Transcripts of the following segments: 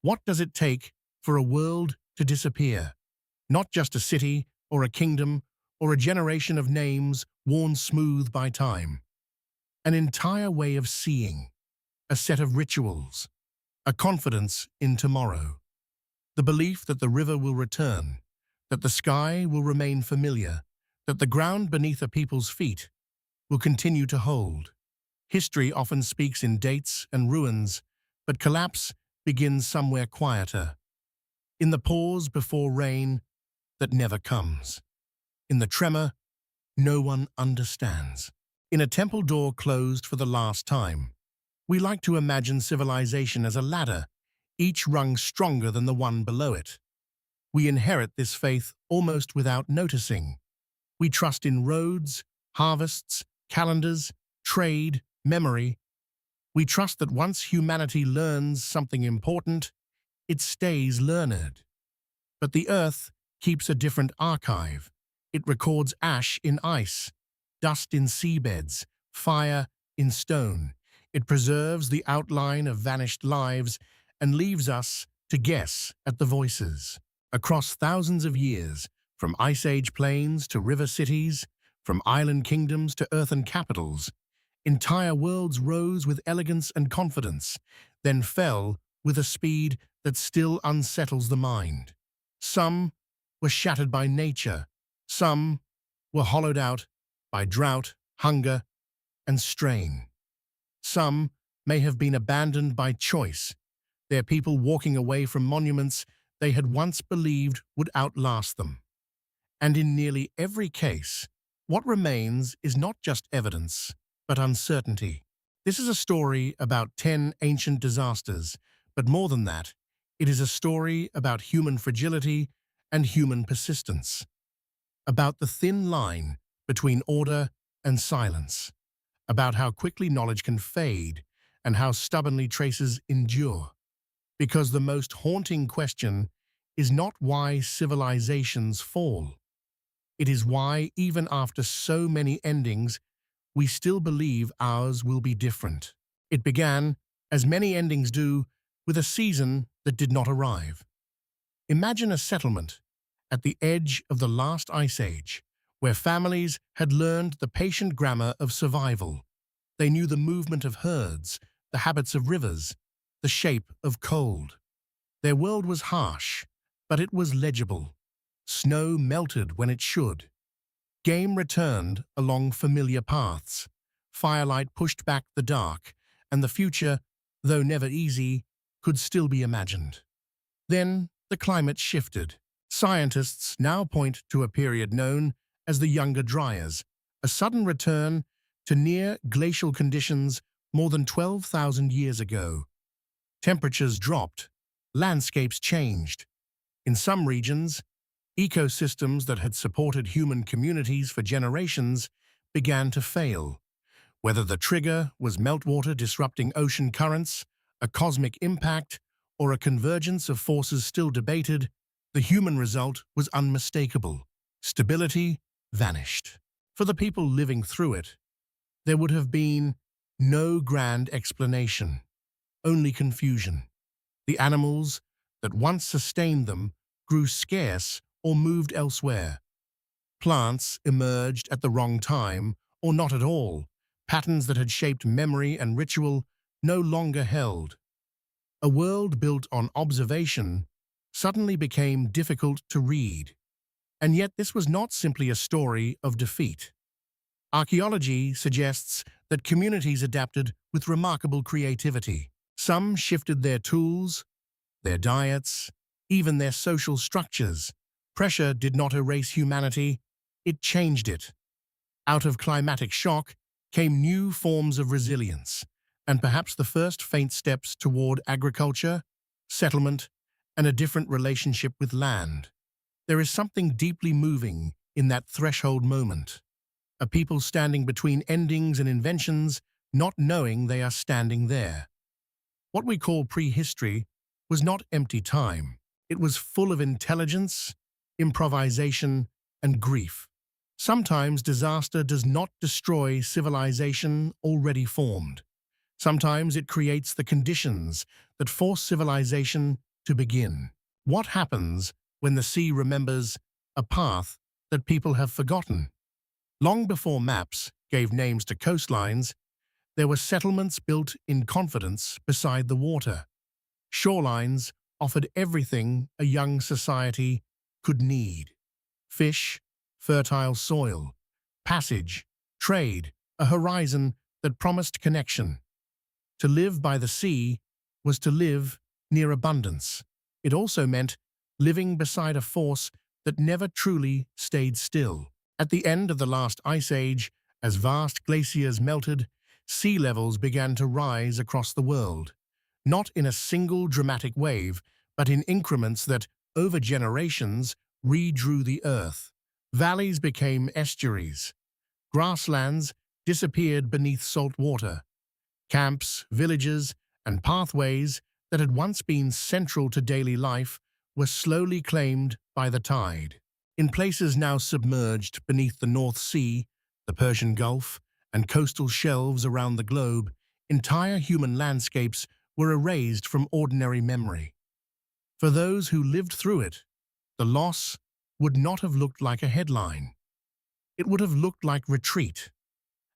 What does it take for a world to disappear? Not just a city or a kingdom or a generation of names worn smooth by time. An entire way of seeing, a set of rituals, a confidence in tomorrow. The belief that the river will return, that the sky will remain familiar, that the ground beneath a people's feet will continue to hold. History often speaks in dates and ruins, but collapse begins somewhere quieter. In the pause before rain that never comes. In the tremor no one understands. In a temple door closed for the last time. We like to imagine civilization as a ladder, each rung stronger than the one below it. We inherit this faith almost without noticing. We trust in roads, harvests, calendars, trade, memory. We trust that once humanity learns something important, it stays learned. But the earth keeps a different archive. It records ash in ice, dust in seabeds, fire in stone. It preserves the outline of vanished lives and leaves us to guess at the voices. Across thousands of years, from Ice Age plains to river cities, from island kingdoms to earthen capitals, entire worlds rose with elegance and confidence, then fell with a speed that still unsettles the mind. Some were shattered by nature, some were hollowed out by drought, hunger, and strain. Some may have been abandoned by choice, their people walking away from monuments they had once believed would outlast them. And in nearly every case, what remains is not just evidence, but uncertainty. This is a story about 10 ancient disasters, but more than that, it is a story about human fragility and human persistence, about the thin line between order and silence, about how quickly knowledge can fade and how stubbornly traces endure. Because the most haunting question is not why civilizations fall. It is why, even after so many endings, we still believe ours will be different. It began, as many endings do, with a season that did not arrive. Imagine a settlement at the edge of the last ice age, where families had learned the patient grammar of survival. They knew the movement of herds, the habits of rivers, the shape of cold. Their world was harsh, but it was legible. Snow melted when it should. Game returned along familiar paths. Firelight pushed back the dark, and the future, though never easy, could still be imagined. Then the climate shifted. Scientists now point to a period known as the Younger Dryas, a sudden return to near glacial conditions more than 12,000 years ago. Temperatures dropped, landscapes changed. In some regions, ecosystems that had supported human communities for generations began to fail. Whether the trigger was meltwater disrupting ocean currents, a cosmic impact, or a convergence of forces still debated, the human result was unmistakable. Stability vanished. For the people living through it, there would have been no grand explanation, only confusion. The animals that once sustained them grew scarce or moved elsewhere. Plants emerged at the wrong time, or not at all. Patterns that had shaped memory and ritual no longer held. A world built on observation suddenly became difficult to read. And yet this was not simply a story of defeat. Archaeology suggests that communities adapted with remarkable creativity. Some shifted their tools, their diets, even their social structures. Pressure did not erase humanity, it changed it. Out of climatic shock came new forms of resilience, and perhaps the first faint steps toward agriculture, settlement, and a different relationship with land. There is something deeply moving in that threshold moment. A people standing between endings and inventions, not knowing they are standing there. What we call prehistory was not empty time. It was full of intelligence, improvisation, and grief. Sometimes disaster does not destroy civilization already formed. Sometimes it creates the conditions that force civilization to begin. What happens when the sea remembers a path that people have forgotten? Long before maps gave names to coastlines, there were settlements built in confidence beside the water. Shorelines offered everything a young society could need: fish, fertile soil, passage, trade, a horizon that promised connection. To live by the sea was to live near abundance. It also meant living beside a force that never truly stayed still. At the end of the last ice age, as vast glaciers melted, sea levels began to rise across the world, not in a single dramatic wave, but in increments that, over generations, redrew the earth. Valleys became estuaries. Grasslands disappeared beneath salt water. Camps, villages, and pathways that had once been central to daily life were slowly claimed by the tide. In places now submerged beneath the North Sea, the Persian Gulf, and coastal shelves around the globe, entire human landscapes were erased from ordinary memory. For those who lived through it, the loss would not have looked like a headline. It would have looked like retreat,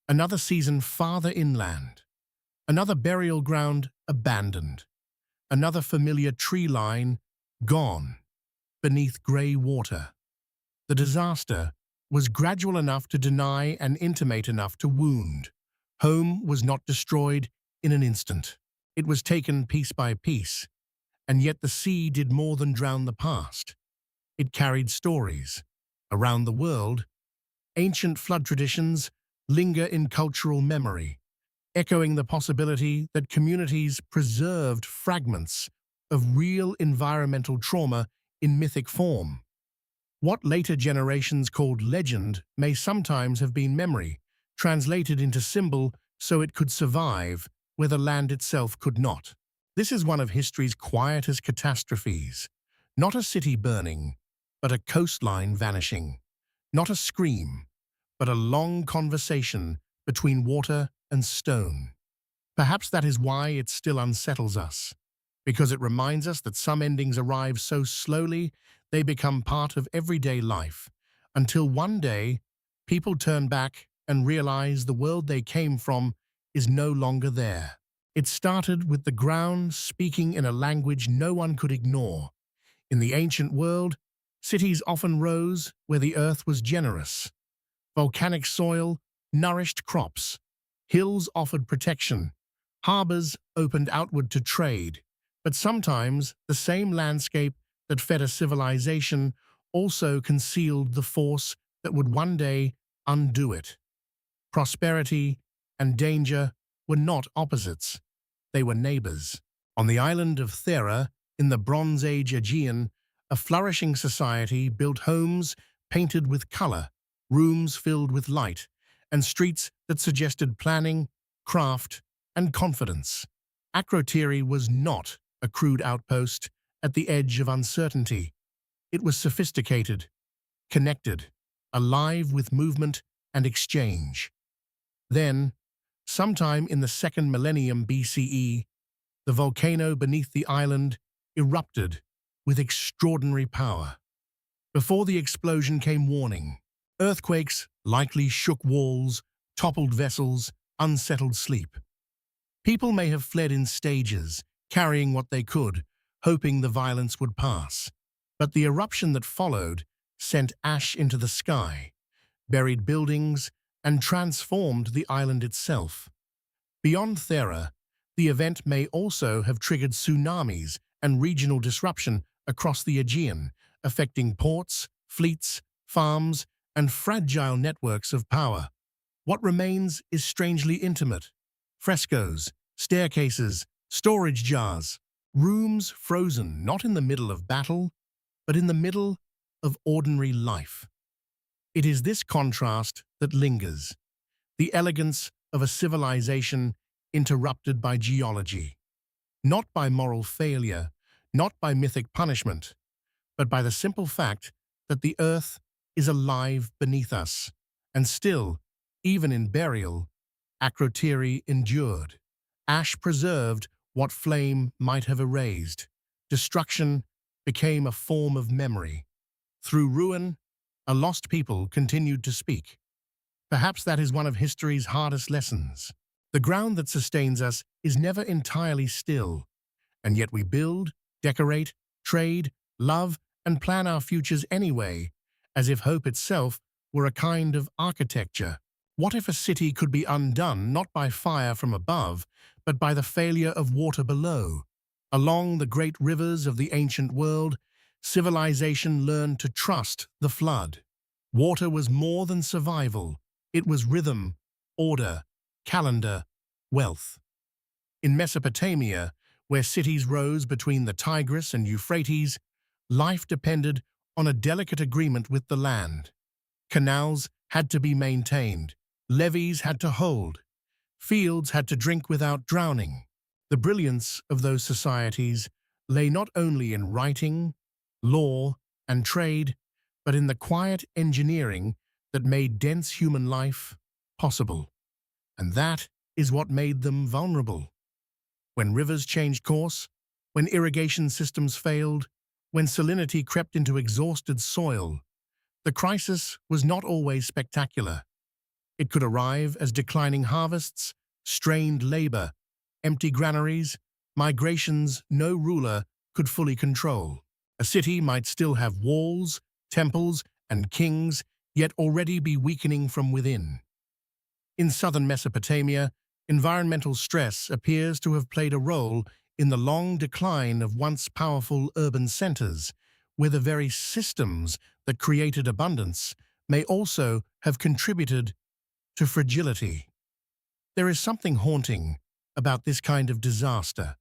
another season farther inland, another burial ground abandoned, another familiar tree line gone beneath grey water. The disaster was gradual enough to deny and intimate enough to wound. Home was not destroyed in an instant. It was taken piece by piece, and yet the sea did more than drown the past. It carried stories. Around the world, ancient flood traditions linger in cultural memory, echoing the possibility that communities preserved fragments of real environmental trauma in mythic form. What later generations called legend may sometimes have been memory, translated into symbol so it could survive where the land itself could not. This is one of history's quietest catastrophes. Not a city burning, but a coastline vanishing. Not a scream, but a long conversation between water and stone. Perhaps that is why it still unsettles us, because it reminds us that some endings arrive so slowly they become part of everyday life, until one day people turn back and realize the world they came from is no longer there. It started with the ground speaking in a language no one could ignore. In the ancient world, cities often rose where the earth was generous. Volcanic soil nourished crops. Hills offered protection. Harbors opened outward to trade. But sometimes the same landscape that fed a civilization also concealed the force that would one day undo it. Prosperity and danger were not opposites. They were neighbors. On the island of Thera, in the Bronze Age Aegean, a flourishing society built homes painted with color, rooms filled with light, and streets that suggested planning, craft, and confidence. Akrotiri was not a crude outpost at the edge of uncertainty. It was sophisticated, connected, alive with movement and exchange. Then, sometime in the second millennium BCE, the volcano beneath the island erupted with extraordinary power. Before the explosion came warning. Earthquakes likely shook walls, toppled vessels, unsettled sleep. People may have fled in stages, carrying what they could, hoping the violence would pass. But the eruption that followed sent ash into the sky, buried buildings, and transformed the island itself. Beyond Thera, the event may also have triggered tsunamis and regional disruption across the Aegean, affecting ports, fleets, farms, and fragile networks of power. What remains is strangely intimate. Frescoes, staircases, storage jars, rooms frozen not in the middle of battle, but in the middle of ordinary life. It is this contrast that lingers, the elegance of a civilization interrupted by geology, not by moral failure, not by mythic punishment, but by the simple fact that the earth is alive beneath us, and still, even in burial, Akrotiri endured. Ash preserved what flame might have erased. destruction became a form of memory. Through ruin, a lost people continued to speak. Perhaps that is one of history's hardest lessons. The ground that sustains us is never entirely still, and yet we build, decorate, trade, love, and plan our futures anyway, as if hope itself were a kind of architecture. What if a city could be undone not by fire from above, but by the failure of water below? Along the great rivers of the ancient world, civilization learned to trust the flood. Water was more than survival. It was rhythm, order, calendar, wealth. In Mesopotamia, where cities rose between the Tigris and Euphrates, life depended on a delicate agreement with the land. Canals had to be maintained, levees had to hold, fields had to drink without drowning. The brilliance of those societies lay not only in writing, law, and trade, but in the quiet engineering that made dense human life possible. And that is what made them vulnerable. When rivers changed course, when irrigation systems failed, when salinity crept into exhausted soil, the crisis was not always spectacular. It could arrive as declining harvests, strained labor, empty granaries, migrations no ruler could fully control. A city might still have walls, temples, and kings, yet already be weakening from within. In southern Mesopotamia, environmental stress appears to have played a role in the long decline of once powerful urban centers, where the very systems that created abundance may also have contributed to fragility. There is something haunting about this kind of disaster.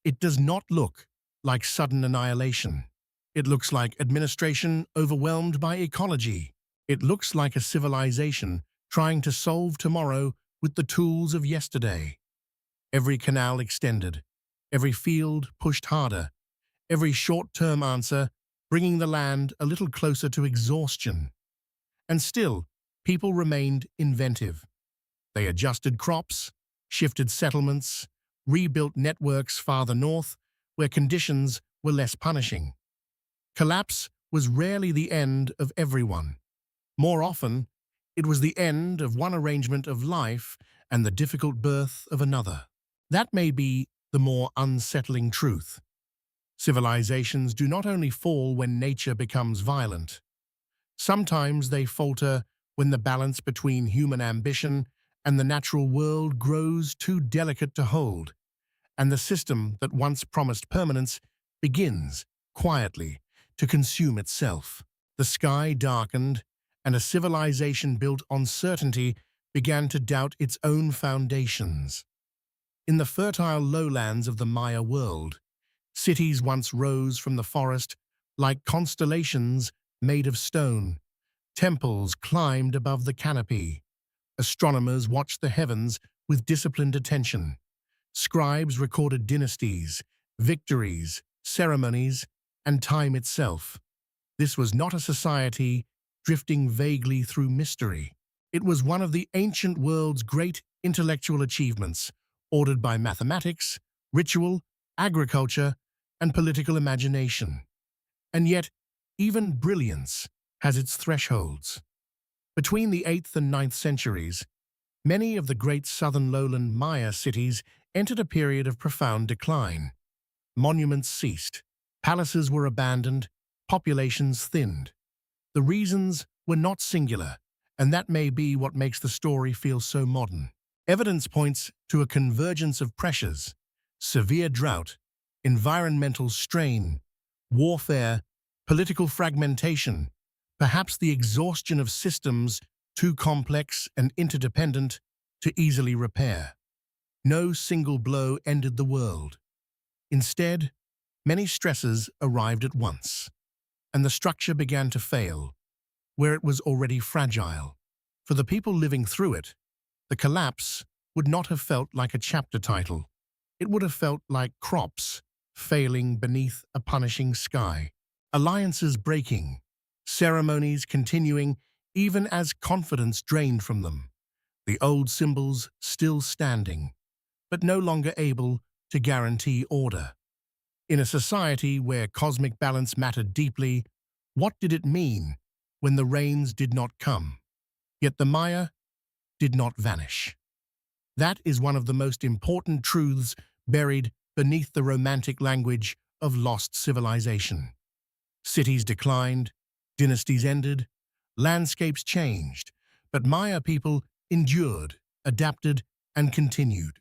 It does not look like sudden annihilation. It looks like administration overwhelmed by ecology. It looks like a civilization trying to solve tomorrow with the tools of yesterday. Every canal extended, every field pushed harder, every short-term answer bringing the land a little closer to exhaustion. And still, people remained inventive. They adjusted crops, shifted settlements, rebuilt networks farther north, where conditions were less punishing. Collapse was rarely the end of everyone. More often, it was the end of one arrangement of life and the difficult birth of another. That may be the more unsettling truth. Civilizations do not only fall when nature becomes violent. Sometimes they falter when the balance between human ambition and the natural world grows too delicate to hold, and the system that once promised permanence begins, quietly, to consume itself. The sky darkened, and a civilization built on certainty began to doubt its own foundations. In the fertile lowlands of the Maya world, cities once rose from the forest like constellations made of stone. Temples climbed above the canopy. Astronomers watched the heavens with disciplined attention. Scribes recorded dynasties, victories, ceremonies, and time itself. This was not a society drifting vaguely through mystery. It was one of the ancient world's great intellectual achievements, ordered by mathematics, ritual, agriculture, and political imagination. And yet, even brilliance has its thresholds. Between the 8th and 9th centuries, many of the great southern lowland Maya cities entered a period of profound decline. Monuments ceased, palaces were abandoned, populations thinned. The reasons were not singular, and that may be what makes the story feel so modern. Evidence points to a convergence of pressures: severe drought, environmental strain, warfare, political fragmentation, perhaps the exhaustion of systems too complex and interdependent to easily repair. No single blow ended the world. Instead, many stresses arrived at once, and the structure began to fail, where it was already fragile. For the people living through it, the collapse would not have felt like a chapter title. It would have felt like crops failing beneath a punishing sky, alliances breaking, ceremonies continuing even as confidence drained from them, the old symbols still standing, but no longer able to guarantee order. In a society where cosmic balance mattered deeply, what did it mean when the rains did not come? Yet the Maya did not vanish. That is one of the most important truths buried beneath the romantic language of lost civilization. Cities declined, dynasties ended, landscapes changed, but Maya people endured, adapted, and continued.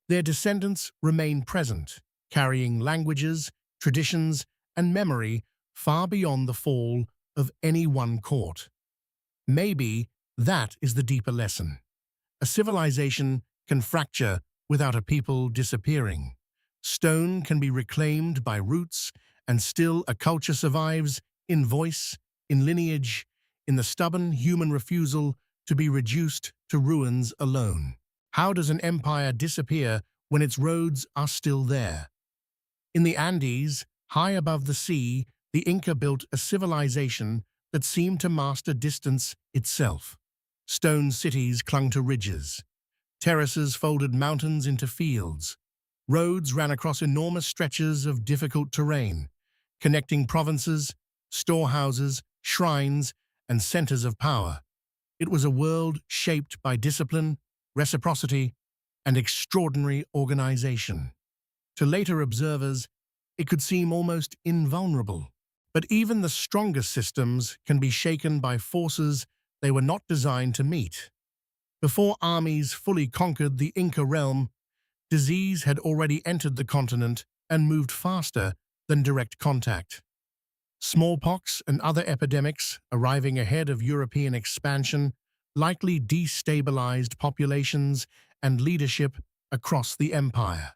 Their descendants remain present, carrying languages, traditions, and memory far beyond the fall of any one court. Maybe that is the deeper lesson. A civilization can fracture without a people disappearing. Stone can be reclaimed by roots, and still a culture survives in voice, in lineage, in the stubborn human refusal to be reduced to ruins alone. How does an empire disappear when its roads are still there? In the Andes, high above the sea, the Inca built a civilization that seemed to master distance itself. Stone cities clung to ridges. Terraces folded mountains into fields. Roads ran across enormous stretches of difficult terrain, connecting provinces, storehouses, shrines, and centers of power. It was a world shaped by discipline, reciprocity, and extraordinary organization. To later observers, it could seem almost invulnerable. But even the strongest systems can be shaken by forces they were not designed to meet. Before armies fully conquered the Inca realm, disease had already entered the continent and moved faster than direct contact. Smallpox and other epidemics, arriving ahead of European expansion, likely destabilized populations and leadership across the empire.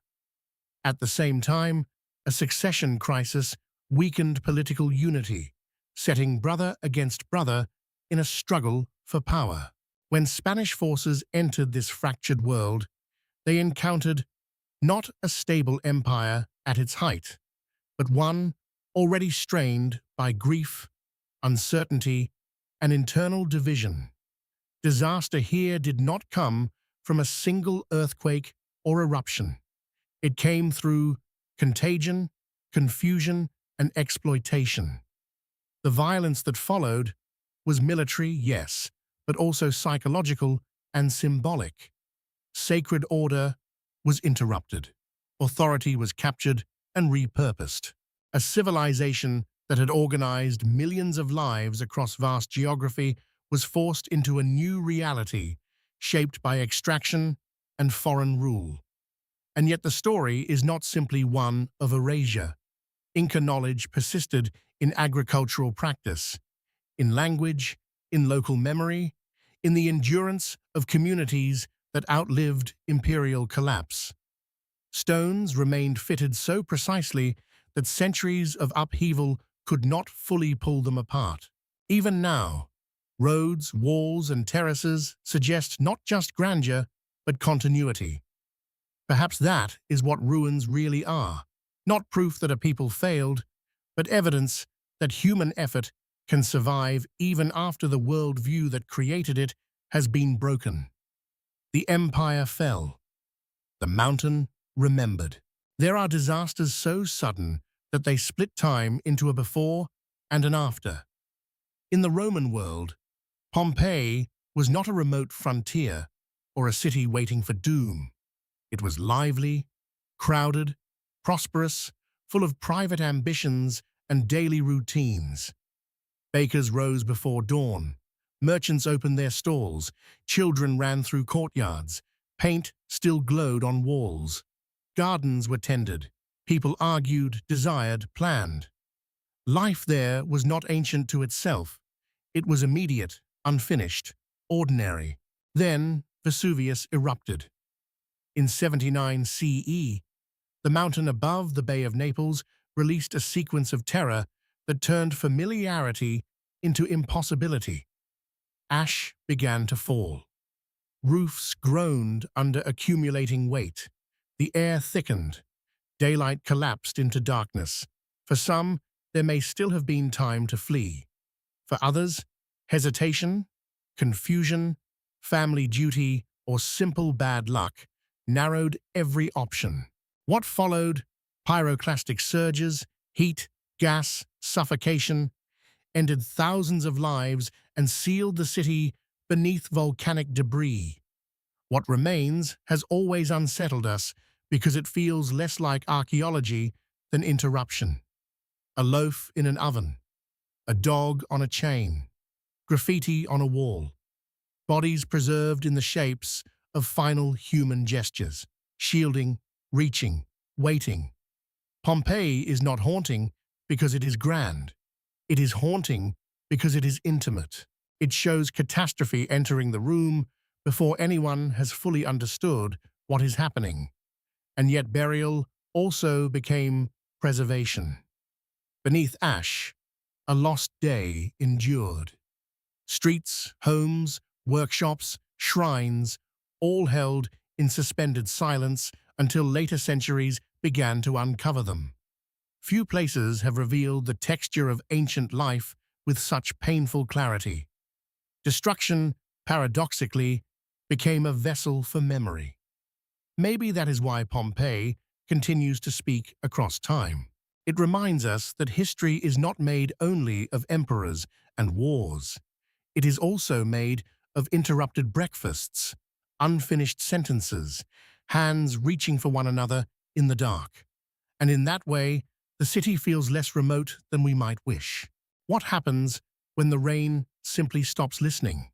At the same time, a succession crisis weakened political unity, setting brother against brother in a struggle for power. When Spanish forces entered this fractured world, they encountered not a stable empire at its height, but one already strained by grief, uncertainty, and internal division. Disaster here did not come from a single earthquake or eruption. It came through contagion, confusion, and exploitation. The violence that followed was military, yes, but also psychological and symbolic. Sacred order was interrupted. Authority was captured and repurposed. A civilization that had organized millions of lives across vast geography was forced into a new reality, shaped by extraction and foreign rule. And yet the story is not simply one of erasure. Inca knowledge persisted in agricultural practice, in language, in local memory, in the endurance of communities that outlived imperial collapse. Stones remained fitted so precisely that centuries of upheaval could not fully pull them apart. Even now, roads, walls, and terraces suggest not just grandeur, but continuity. Perhaps that is what ruins really are. Not proof that a people failed, but evidence that human effort can survive even after the worldview that created it has been broken. The empire fell. The mountain remembered. There are disasters so sudden that they split time into a before and an after. In the Roman world, Pompeii was not a remote frontier or a city waiting for doom. It was lively, crowded, prosperous, full of private ambitions and daily routines. Bakers rose before dawn. Merchants opened their stalls. Children ran through courtyards. Paint still glowed on walls. Gardens were tended. People argued, desired, planned. Life there was not ancient to itself. It was immediate, unfinished, ordinary. Then Vesuvius erupted. In 79 CE, the mountain above the Bay of Naples released a sequence of terror that turned familiarity into impossibility. Ash began to fall. Roofs groaned under accumulating weight. The air thickened. Daylight collapsed into darkness. For some, there may still have been time to flee. For others, hesitation, confusion, family duty, or simple bad luck narrowed every option. What followed Pyroclastic surges, heat, gas, suffocation, ended thousands of lives and sealed the city beneath volcanic debris. What remains has always unsettled us because it feels less like archaeology than interruption. A loaf in an oven, a dog on a chain, graffiti on a wall, bodies preserved in the shapes of final human gestures, shielding, reaching, waiting. Pompeii is not haunting because it is grand. It is haunting because it is intimate. It shows catastrophe entering the room before anyone has fully understood what is happening. And yet burial also became preservation. Beneath ash, a lost day endured. Streets, homes, workshops, shrines, all held in suspended silence until later centuries began to uncover them. Few places have revealed the texture of ancient life with such painful clarity. Destruction, paradoxically, became a vessel for memory. Maybe that is why Pompeii continues to speak across time. It reminds us that history is not made only of emperors and wars. It is also made of interrupted breakfasts, unfinished sentences, hands reaching for one another in the dark. And in that way, the city feels less remote than we might wish. What happens when the rain simply stops listening?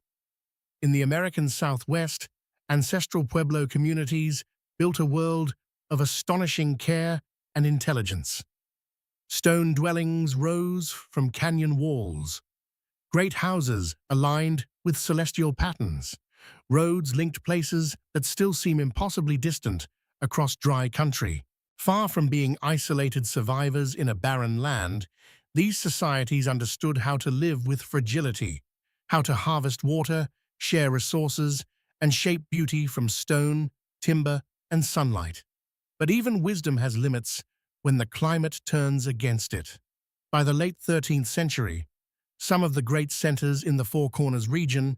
In the American Southwest, Ancestral Pueblo communities built a world of astonishing care and intelligence. Stone dwellings rose from canyon walls. Great houses aligned with celestial patterns. Roads linked places that still seem impossibly distant across dry country. Far from being isolated survivors in a barren land, these societies understood how to live with fragility, how to harvest water, share resources, and shape beauty from stone, timber, and sunlight. But even wisdom has limits when the climate turns against it. By the late 13th century, some of the great centers in the Four Corners region,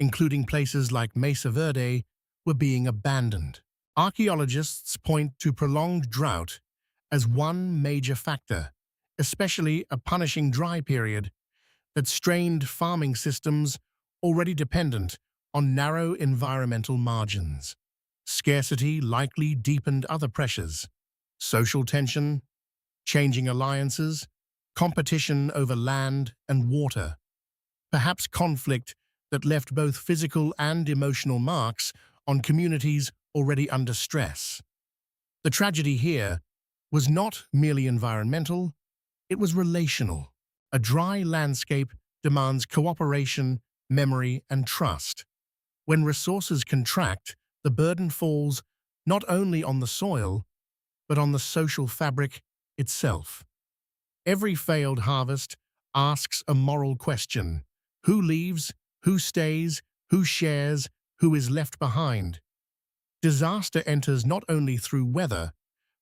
including places like Mesa Verde, were being abandoned. Archaeologists point to prolonged drought as one major factor, especially a punishing dry period that strained farming systems already dependent on narrow environmental margins. Scarcity likely deepened other pressures: social tension, changing alliances, competition over land and water, perhaps conflict that left both physical and emotional marks on communities already under stress. The tragedy here was not merely environmental, it was relational. A dry landscape demands cooperation, memory, and trust. When resources contract, the burden falls not only on the soil, but on the social fabric itself. Every failed harvest asks a moral question: who leaves, who stays, who shares, who is left behind? Disaster enters not only through weather,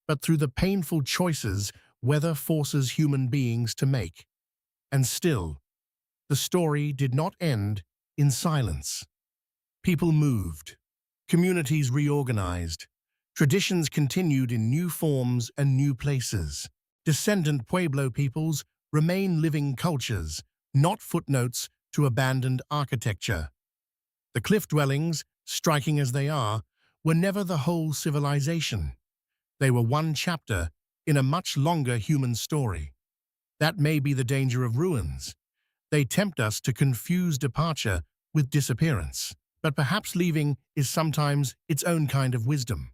but through the painful choices weather forces human beings to make. And still, the story did not end in silence. People moved, communities reorganized, traditions continued in new forms and new places. Descendant Pueblo peoples remain living cultures, not footnotes to abandoned architecture. The cliff dwellings, striking as they are, were never the whole civilization. They were one chapter in a much longer human story. That may be the danger of ruins. They tempt us to confuse departure with disappearance. But perhaps leaving is sometimes its own kind of wisdom.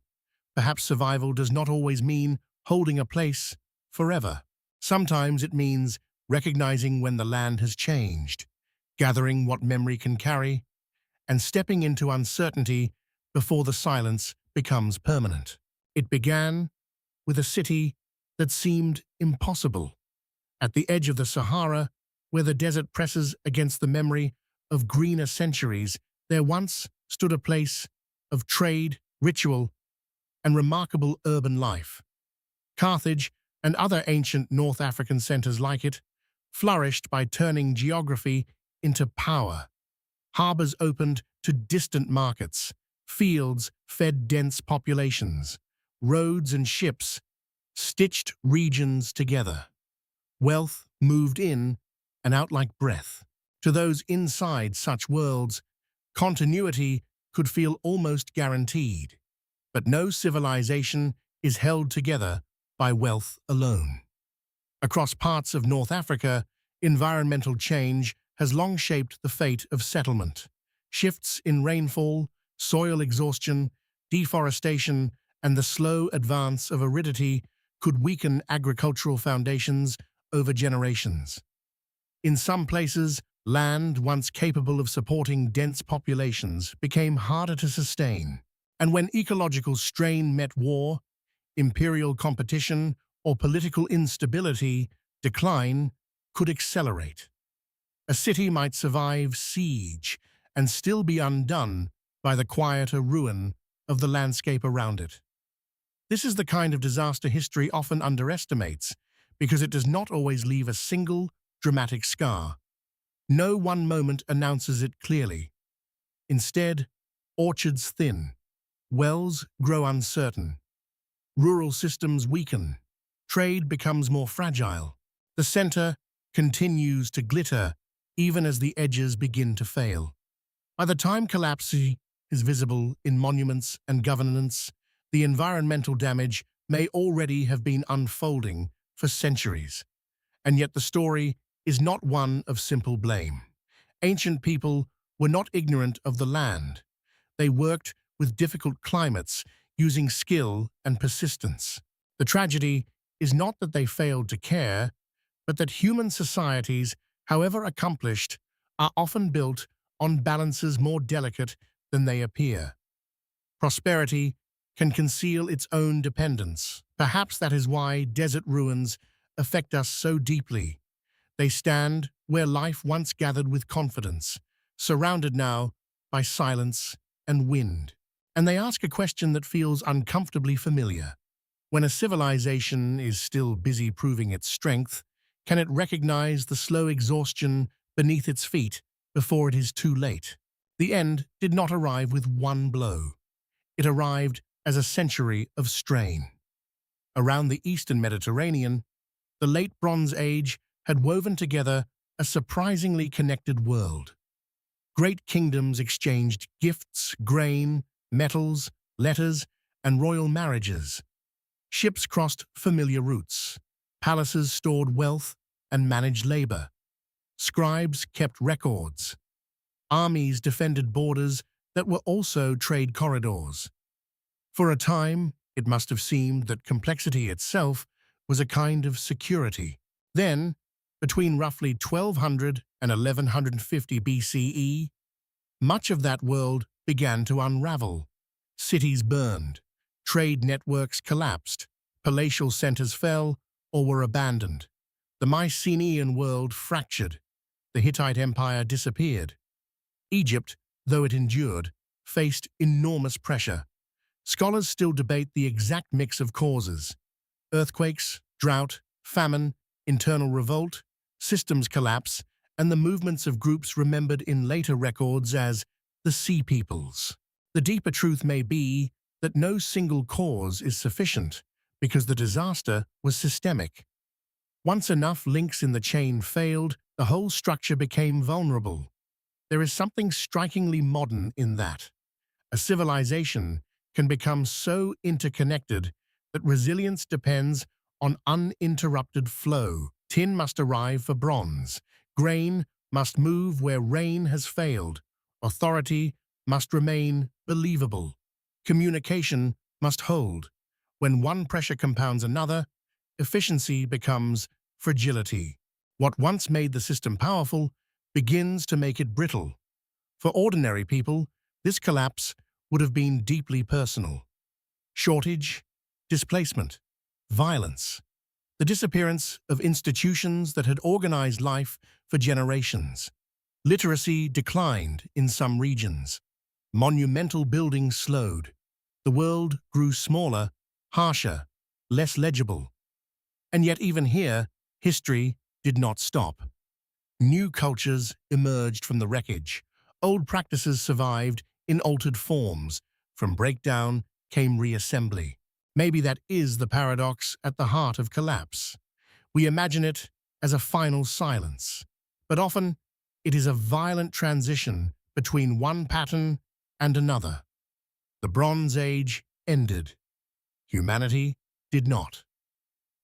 Perhaps survival does not always mean holding a place forever. Sometimes it means recognizing when the land has changed, gathering what memory can carry, and stepping into uncertainty before the silence becomes permanent. It began with a city that seemed impossible. At the edge of the Sahara, where the desert presses against the memory of greener centuries, there once stood a place of trade, ritual, and remarkable urban life. Carthage and other ancient North African centers like it flourished by turning geography into power. Harbors opened to distant markets, fields fed dense populations, roads and ships stitched regions together. Wealth moved in and out like breath. To those inside such worlds, continuity could feel almost guaranteed. But no civilization is held together by wealth alone. Across parts of North Africa, environmental change has long shaped the fate of settlement. Shifts in rainfall, soil exhaustion, deforestation, and the slow advance of aridity could weaken agricultural foundations over generations. In some places, land once capable of supporting dense populations became harder to sustain. And when ecological strain met war, imperial competition, or political instability, decline could accelerate. A city might survive siege and still be undone by the quieter ruin of the landscape around it. This is the kind of disaster history often underestimates because it does not always leave a single dramatic scar. No one moment announces it clearly. Instead, orchards thin, wells grow uncertain, rural systems weaken, trade becomes more fragile. The center continues to glitter even as the edges begin to fail. By the time collapse is visible in monuments and governance, the environmental damage may already have been unfolding for centuries. And yet the story is not one of simple blame. Ancient people were not ignorant of the land. They worked with difficult climates, using skill and persistence. The tragedy is not that they failed to care, but that human societies, however accomplished, are often built on balances more delicate than they appear. Prosperity can conceal its own dependence. Perhaps that is why desert ruins affect us so deeply. They stand where life once gathered with confidence, surrounded now by silence and wind. And they ask a question that feels uncomfortably familiar. When a civilization is still busy proving its strength, can it recognize the slow exhaustion beneath its feet before it is too late? The end did not arrive with one blow. It arrived as a century of strain. Around the eastern Mediterranean, the late Bronze Age had woven together a surprisingly connected world. Great kingdoms exchanged gifts, grain, metals, letters, and royal marriages. Ships crossed familiar routes. Palaces stored wealth and managed labor. Scribes kept records. Armies defended borders that were also trade corridors. For a time, it must have seemed that complexity itself was a kind of security. Then, between roughly 1200 and 1150 BCE, much of that world began to unravel. Cities burned, trade networks collapsed, palatial centers fell or were abandoned. The Mycenaean world fractured. The Hittite Empire disappeared. Egypt, though it endured, faced enormous pressure. Scholars still debate the exact mix of causes: earthquakes, drought, famine, internal revolt, systems collapse, and the movements of groups remembered in later records as the Sea Peoples. The deeper truth may be that no single cause is sufficient, because the disaster was systemic. Once enough links in the chain failed, the whole structure became vulnerable. There is something strikingly modern in that. A civilization can become so interconnected that resilience depends on uninterrupted flow. Tin must arrive for bronze. Grain must move where rain has failed. Authority must remain believable. Communication must hold. When one pressure compounds another, efficiency becomes fragility. What once made the system powerful begins to make it brittle. For ordinary people, this collapse would have been deeply personal. Shortage, displacement, violence. The disappearance of institutions that had organized life for generations. Literacy declined in some regions. Monumental buildings slowed. The world grew smaller, harsher, less legible. And yet even here, history did not stop. New cultures emerged from the wreckage. Old practices survived in altered forms. From breakdown came reassembly. Maybe that is the paradox at the heart of collapse. We imagine it as a final silence, but often it is a violent transition between one pattern and another. The Bronze Age ended. Humanity did not.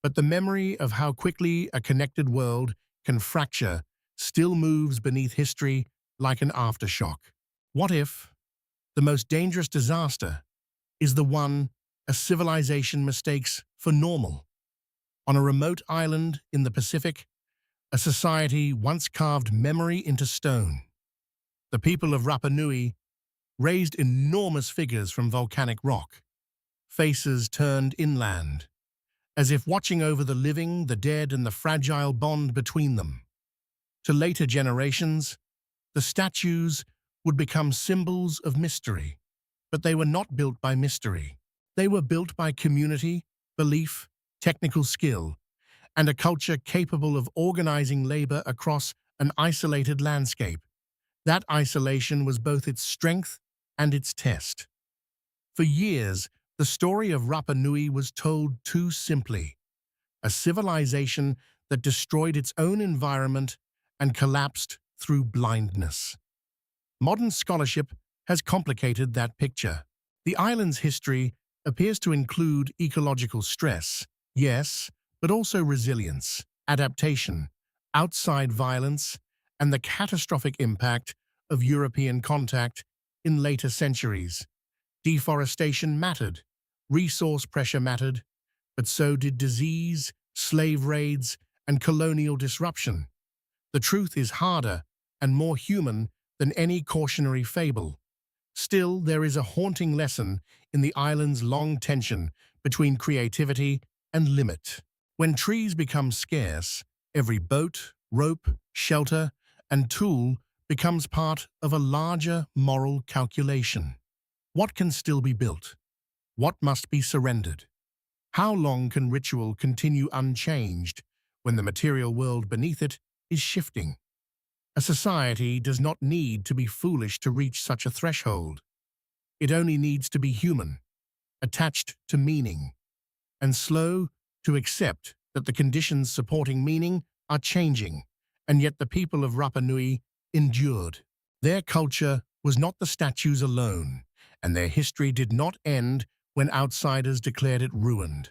But the memory of how quickly a connected world can fracture still moves beneath history like an aftershock. What if the most dangerous disaster is the one a civilization mistakes for normal? On a remote island in the Pacific, a society once carved memory into stone. The people of Rapa Nui raised enormous figures from volcanic rock, faces turned inland, as if watching over the living, the dead, and the fragile bond between them. To later generations, the statues would become symbols of mystery, but they were not built by mystery. They were built by community, belief, technical skill, and a culture capable of organizing labor across an isolated landscape. That isolation was both its strength and its test. For years, the story of Rapa Nui was told too simply, a civilization that destroyed its own environment and collapsed through blindness. Modern scholarship has complicated that picture. The island's history appears to include ecological stress, yes, but also resilience, adaptation, outside violence, and the catastrophic impact of European contact in later centuries. Deforestation mattered, resource pressure mattered, but so did disease, slave raids, and colonial disruption. The truth is harder and more human than any cautionary fable. Still, there is a haunting lesson in the island's long tension between creativity and limit. When trees become scarce, every boat, rope, shelter, and tool becomes part of a larger moral calculation. What can still be built? What must be surrendered? How long can ritual continue unchanged when the material world beneath it is shifting? A society does not need to be foolish to reach such a threshold. It only needs to be human, attached to meaning, and slow to accept that the conditions supporting meaning are changing, and yet the people of Rapa Nui endured. Their culture was not the statues alone, and their history did not end when outsiders declared it ruined.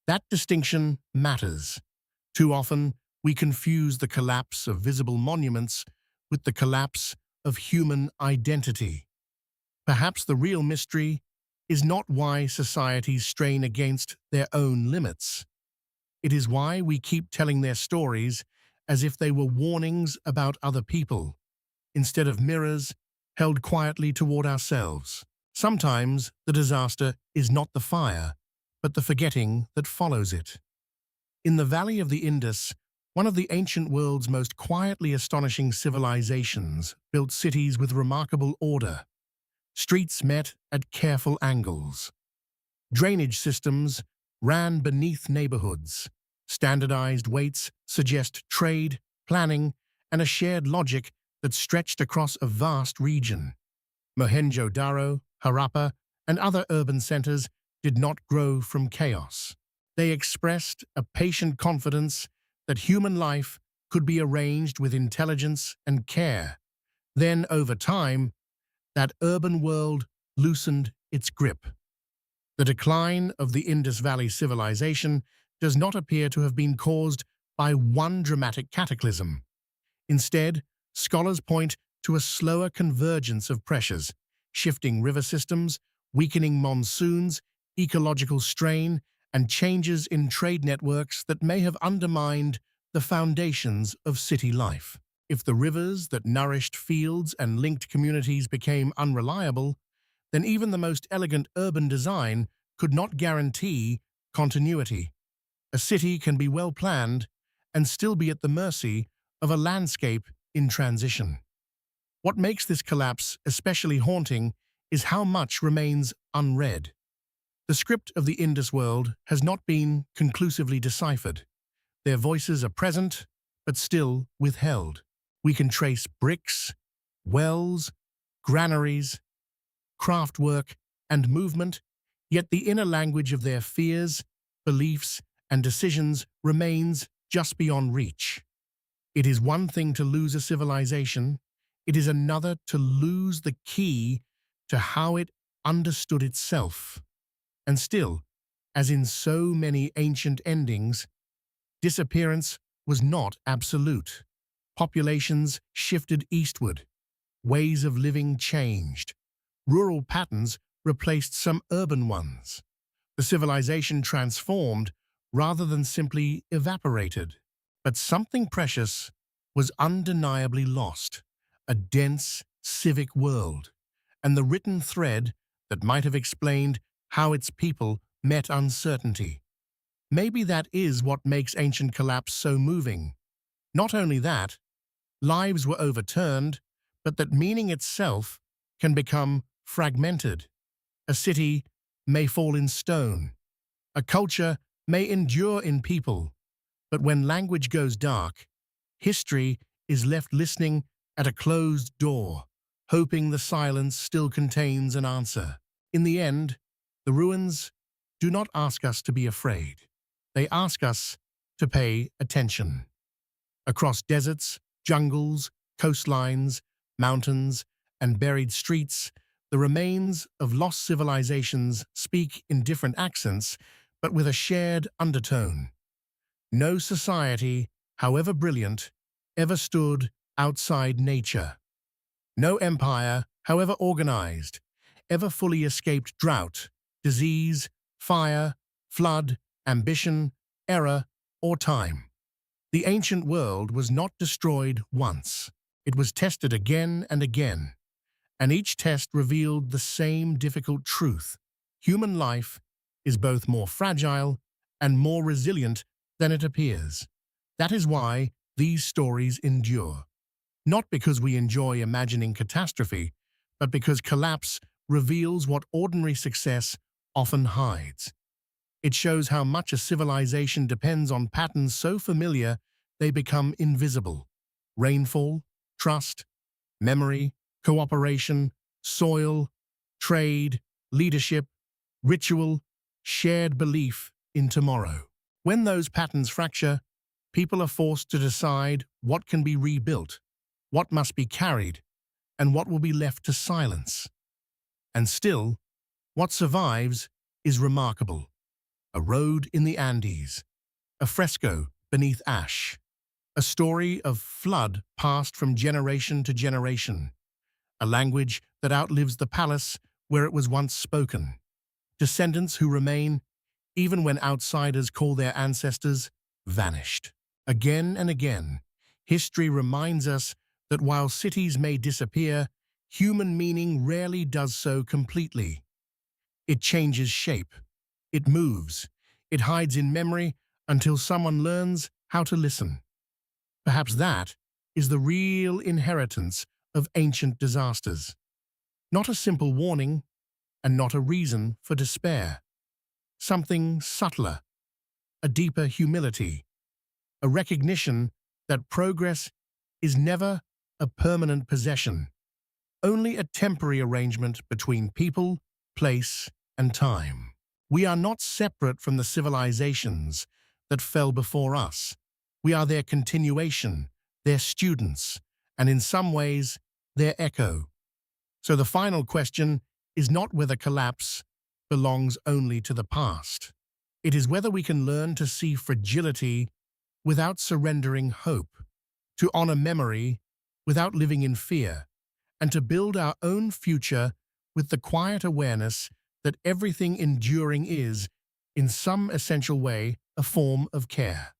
That distinction matters. Too often, we confuse the collapse of visible monuments with the collapse of human identity. Perhaps the real mystery is not why societies strain against their own limits. It is why we keep telling their stories as if they were warnings about other people, instead of mirrors held quietly toward ourselves. Sometimes the disaster is not the fire, but the forgetting that follows it. In the Valley of the Indus, one of the ancient world's most quietly astonishing civilizations built cities with remarkable order. Streets met at careful angles. Drainage systems ran beneath neighborhoods. Standardized weights suggest trade, planning, and a shared logic that stretched across a vast region. Mohenjo-Daro, Harappa, and other urban centers did not grow from chaos. They expressed a patient confidence that human life could be arranged with intelligence and care. Then, over time, that urban world loosened its grip. The decline of the Indus Valley civilization does not appear to have been caused by one dramatic cataclysm. Instead, scholars point to a slower convergence of pressures, shifting river systems, weakening monsoons, ecological strain, and changes in trade networks that may have undermined the foundations of city life. If the rivers that nourished fields and linked communities became unreliable, then even the most elegant urban design could not guarantee continuity. A city can be well planned and still be at the mercy of a landscape in transition. What makes this collapse especially haunting is how much remains unread. The script of the Indus world has not been conclusively deciphered. Their voices are present, but still withheld. We can trace bricks, wells, granaries, craftwork, and movement, Yet the inner language of their fears, beliefs, and decisions remains just beyond reach. It is one thing to lose a civilization, it is another to lose the key to how it understood itself. And still, as in so many ancient endings, disappearance was not absolute. Populations shifted eastward, ways of living changed, rural patterns replaced some urban ones. The civilization transformed rather than simply evaporated. But something precious was undeniably lost, a dense civic world, and the written thread that might have explained how its people met uncertainty. Maybe that is what makes ancient collapse so moving. Not only that, lives were overturned, but that meaning itself can become fragmented. A city may fall in stone. A culture may endure in people. But when language goes dark, history is left listening at a closed door, hoping the silence still contains an answer. In the end, the ruins do not ask us to be afraid. They ask us to pay attention. Across deserts, jungles, coastlines, mountains, and buried streets, the remains of lost civilizations speak in different accents, but with a shared undertone. No society, however brilliant, ever stood outside nature. No empire, however organized, ever fully escaped drought, disease, fire, flood, ambition, error, or time. The ancient world was not destroyed once. It was tested again and again, and each test revealed the same difficult truth. Human life is both more fragile and more resilient than it appears. That is why these stories endure. Not because we enjoy imagining catastrophe, but because collapse reveals what ordinary success often hides. It shows how much a civilization depends on patterns so familiar they become invisible. Rainfall, trust, memory, cooperation, soil, trade, leadership, ritual, shared belief in tomorrow. When those patterns fracture, people are forced to decide what can be rebuilt, what must be carried, and what will be left to silence. And still, what survives is remarkable. A road in the Andes, a fresco beneath ash, a story of flood passed from generation to generation, a language that outlives the palace where it was once spoken, descendants who remain, even when outsiders call their ancestors vanished. Again and again, history reminds us that while cities may disappear, human meaning rarely does so completely. It changes shape, it moves, it hides in memory until someone learns how to listen. Perhaps that is the real inheritance of ancient disasters. Not a simple warning, and not a reason for despair. Something subtler, a deeper humility, a recognition that progress is never a permanent possession, only a temporary arrangement between people, place, and time. We are not separate from the civilizations that fell before us. We are their continuation, their students, and in some ways, their echo. So the final question is not whether collapse belongs only to the past. It is whether we can learn to see fragility without surrendering hope, to honor memory without living in fear, and to build our own future with the quiet awareness that everything enduring is, in some essential way, a form of care.